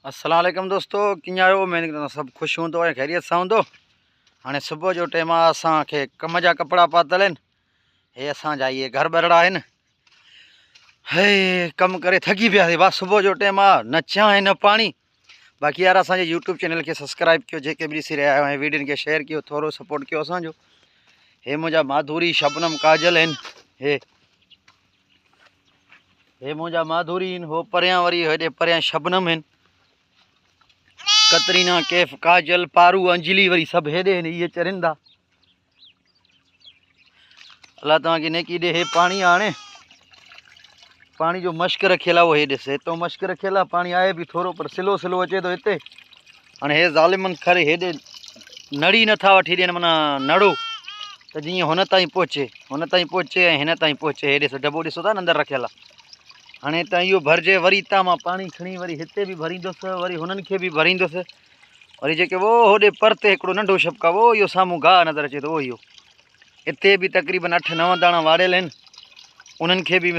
अस्सलाम वालेकुम दोस्तों, कीअं आहियो? मैं सब खुश हूंदो ऐं खैरियत सां हूंदो। हाणे सुबुह जो टाइम आहे, असांखे कम जा कपिड़ा पातल आहिनि। हे असांजा इहे घर ॿरड़ा आहिनि। हे कमु करे थकी पियासीं। बस सुबुह जो टाइम आहे, न चांहि न पाणी। बाक़ी यार असांजे यूट्यूब चैनल खे सब्सक्राइब कयो, जेके बि ॾिसी रहिया आहियो, ऐं वीडियोनि खे शेयर कयो, थोरो सपोर्ट कयो असांजो। हे मुंहिंजा माधुरी, शबनम, काजल आहिनि। हे मुंहिंजा माधुरी आहिनि। हो परियां वरी हेॾे परियां शबनम आहिनि। कतरीना, कैफ, काजल, पारू, अंजलि वरी सभु हेॾे आहिनि। इहे चरिंदा। अलाह तव्हांखे नेकी ॾे। हे पाणी आहे, हाणे पाणी जो मश्क रखियल आहे। उहो हे ॾिस, हितां मश्क रखियल आहे। पाणी आहे बि थोरो, पर स्लो स्लो अचे थो हिते। हाणे हे ज़ालिमनि खरे हेॾे नड़ी नथा वठी ॾियनि, माना नड़ो त जीअं हुन ताईं पहुचे ऐं हिन ताईं पहुचे। हे ॾिसो दॿो, ॾिसो था न अंदरि रखियल आहे। हाणे हितां इहो भरिजे, वरी हितां मां पाणी खणी वरी हिते बि भरींदुसि, वरी हुननि खे बि भरींदुसि। वरी जेके वो होॾे परते हिकिड़ो नंढो छपका, वो इहो साम्हूं गाह नज़र अचे थो, उहो इहो। हिते बि तक़रीबन 8-9 दाणा वाड़ियल आहिनि। उन्हनि खे बि